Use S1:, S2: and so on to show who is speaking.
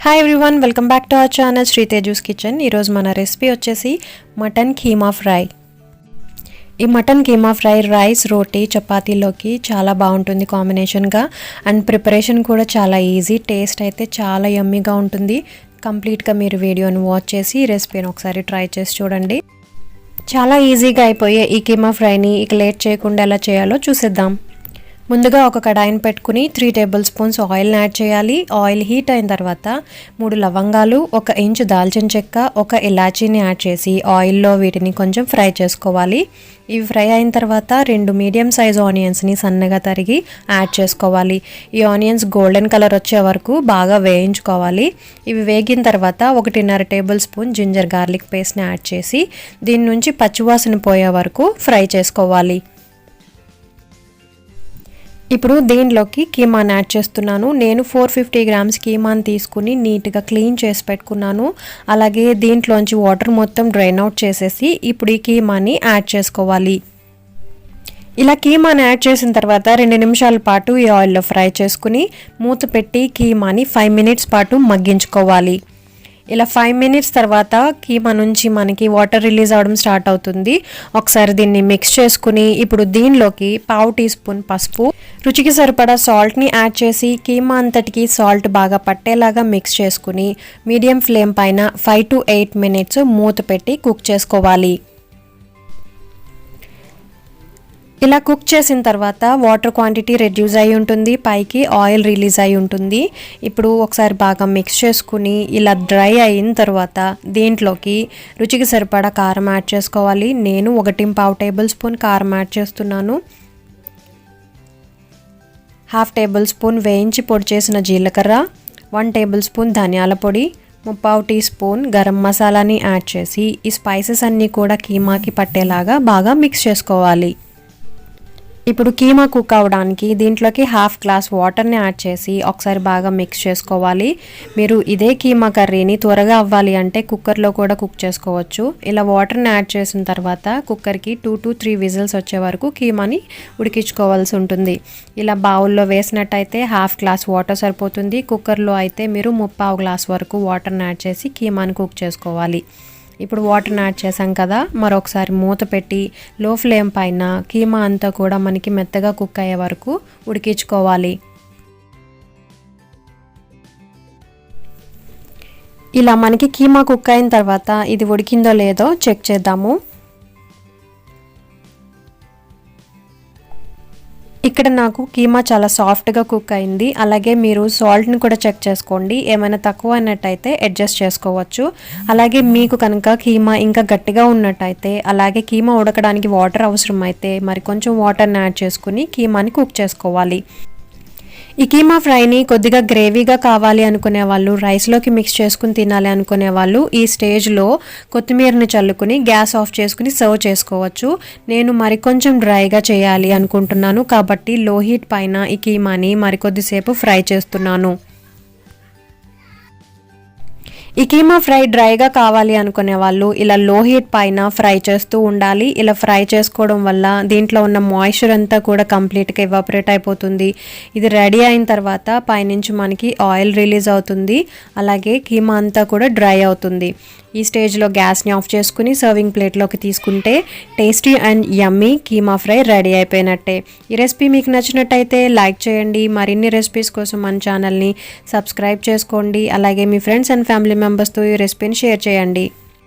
S1: Hi everyone, welcome back to our channel Sritejus kitchen. ఈరోజు మన recipe వచ్చేసి మటన్ కీమా ఫ్రై. ఈ మటన్ కీమా ఫ్రై రైస్, రోటీ, చపాతీలోకి చాలా బాగుంటుంది కాంబినేషన్గా. అండ్ ప్రిపరేషన్ కూడా చాలా ఈజీ, టేస్ట్ అయితే చాలా యమ్మీగా ఉంటుంది. కంప్లీట్గా మీరు వీడియోని వాచ్ చేసి ఈ రెసిపీని ఒకసారి ట్రై చేసి చూడండి. చాలా ఈజీగా అయిపోయే ఈ కీమా ఫ్రైని ఇక లేట్ చేయకుండా ఎలా చేయాలో చూసేద్దాం. ముందుగా ఒక కడాయిని పెట్టుకుని 3 టేబుల్ స్పూన్స్ ఆయిల్ని యాడ్ చేయాలి. ఆయిల్ హీట్ అయిన తర్వాత 3 లవంగాలు, 1 ఇంచు దాల్చిన చెక్క, 1 ఇలాచీని యాడ్ చేసి ఆయిల్లో వీటిని కొంచెం ఫ్రై చేసుకోవాలి. ఇవి ఫ్రై అయిన తర్వాత 2 మీడియం సైజ్ ఆనియన్స్ని సన్నగా తరిగి యాడ్ చేసుకోవాలి. ఈ ఆనియన్స్ గోల్డెన్ కలర్ వచ్చే వరకు బాగా వేయించుకోవాలి. ఇవి వేగిన తర్వాత 1.5 టేబుల్ స్పూన్ జింజర్ గార్లిక్ పేస్ట్ని యాడ్ చేసి దీని నుంచి పచ్చివాసన పోయే వరకు ఫ్రై చేసుకోవాలి. ఇప్పుడు దీనిలోకి కీమాని యాడ్ చేస్తున్నాను. నేను 450 గ్రామ్స్ కీమాని తీసుకుని నీట్గా క్లీన్ చేసి పెట్టుకున్నాను. అలాగే దీంట్లోంచి వాటర్ మొత్తం డ్రైన్ అవుట్ చేసేసి ఇప్పుడు ఈ కీమాని యాడ్ చేసుకోవాలి. ఇలా కీమాని యాడ్ చేసిన తర్వాత 2 నిమిషాల పాటు ఈ ఆయిల్లో ఫ్రై చేసుకుని మూత పెట్టి కీమాని 5 మినిట్స్ పాటు మగ్గించుకోవాలి. ఇలా 5 మినిట్స్ తర్వాత కీమా నుంచి మనకి వాటర్ రిలీజ్ అవ్వడం స్టార్ట్ అవుతుంది. ఒకసారి దీన్ని మిక్స్ చేసుకుని ఇప్పుడు దీనిలోకి 1/2 టీ స్పూన్ పసుపు, రుచికి సరిపడా సాల్ట్ని యాడ్ చేసి కీమా అంతటికి సాల్ట్ బాగా పట్టేలాగా మిక్స్ చేసుకుని మీడియం ఫ్లేమ్ పైన 5 to 8 మినిట్స్ మూత పెట్టి కుక్ చేసుకోవాలి. ఇలా కుక్ చేసిన తర్వాత వాటర్ క్వాంటిటీ రెడ్యూస్ అయి ఉంటుంది, పైకి ఆయిల్ రిలీజ్ అయి ఉంటుంది. ఇప్పుడు ఒకసారి బాగా మిక్స్ చేసుకుని ఇలా డ్రై అయిన తర్వాత దీంట్లోకి రుచికి సరిపడా కారం యాడ్ చేసుకోవాలి. నేను 1.5 టేబుల్ స్పూన్ కారం యాడ్ చేస్తున్నాను. 1/2 టేబుల్ స్పూన్ వేయించి పొడి చేసిన జీలకర్ర, 1 టేబుల్ స్పూన్ ధనియాల పొడి, 1/4 టీ స్పూన్ గరం మసాలాని యాడ్ చేసి ఈ స్పైసెస్ అన్నీ కూడా కీమాకి పట్టేలాగా బాగా మిక్స్ చేసుకోవాలి. ఇప్పుడు కీమా కుక్ అవ్వడానికి దీంట్లోకి 1/2 గ్లాస్ వాటర్ని యాడ్ చేసి ఒకసారి బాగా మిక్స్ చేసుకోవాలి. మీరు ఇదే కీమా కర్రీని త్వరగా అవ్వాలి అంటే కుక్కర్లో కూడా కుక్ చేసుకోవచ్చు. ఇలా వాటర్ని యాడ్ చేసిన తర్వాత కుక్కర్కి 2 to 3 విజిల్స్ వచ్చే వరకు కీమాని ఉడికించుకోవాల్సి ఉంటుంది. ఇలా బౌల్లో వేసినట్టయితే 1/2 గ్లాస్ వాటర్ సరిపోతుంది. కుక్కర్లో అయితే మీరు 1/4 గ్లాస్ వరకు వాటర్ని యాడ్ చేసి కీమాని కుక్ చేసుకోవాలి. ఇప్పుడు వాటర్ని యాడ్ చేసాం కదా, మరొకసారి మూత పెట్టి లో ఫ్లేమ్ పైన కీమా అంతా కూడా మనకి మెత్తగా కుక్ అయ్యే వరకు ఉడికించుకోవాలి. ఇలా మనకి కీమా కుక్ అయిన తర్వాత ఇది ఉడికిందో లేదో చెక్ చేద్దాము. ఇక్కడ నాకు కీమా చాలా సాఫ్ట్గా కుక్ అయింది. అలాగే మీరు సాల్ట్ని కూడా చెక్ చేసుకోండి, ఏమైనా తక్కువ అయినట్టయితే అడ్జస్ట్ చేసుకోవచ్చు. అలాగే మీకు కనుక కీమా ఇంకా గట్టిగా ఉన్నట్టయితే, అలాగే కీమా ఉడకడానికి వాటర్ అవసరం అయితే మరి కొంచెం వాటర్ని యాడ్ చేసుకుని కీమాని కుక్ చేసుకోవాలి. ఈ కీమా ఫ్రైని కొద్దిగా గ్రేవీగా కావాలి అనుకునే వాళ్ళు, రైస్లోకి మిక్స్ చేసుకుని తినాలి అనుకునే వాళ్ళు ఈ స్టేజ్లో కొత్తిమీరని చల్లుకుని గ్యాస్ ఆఫ్ చేసుకుని సర్వ్ చేసుకోవచ్చు. నేను మరికొంచెం డ్రైగా చేయాలి అనుకుంటున్నాను కాబట్టి లో హీట్ పైన ఈ కీమాని మరికొద్దిసేపు ఫ్రై చేస్తున్నాను. ఈ కీమా ఫ్రై డ్రైగా కావాలి అనుకునే వాళ్ళు ఇలా లో హీట్ పైన ఫ్రై చేస్తూ ఉండాలి. ఇలా ఫ్రై చేసుకోవడం వల్ల దీంట్లో ఉన్న మాయిశ్చర్ అంతా కూడా కంప్లీట్గా ఎవాపరేట్ అయిపోతుంది. ఇది రెడీ అయిన తర్వాత పైనుంచి మనకి ఆయిల్ రిలీజ్ అవుతుంది. అలాగే కీమా అంతా కూడా డ్రై అవుతుంది. ఈ స్టేజ్లో గ్యాస్ని ఆఫ్ చేసుకుని సర్వింగ్ ప్లేట్లోకి తీసుకుంటే tasty and yummy keema fry ready అయిపోయినట్టే. ఈ రెసిపీ మీకు నచ్చినట్టయితే లైక్ చేయండి. మరిన్ని రెసిపీస్ కోసం మన ఛానల్ని సబ్స్క్రైబ్ చేసుకోండి. అలాగే మీ ఫ్రెండ్స్ అండ్ ఫ్యామిలీ మెంబర్స్తో ఈ రెసిపీని షేర్ చేయండి.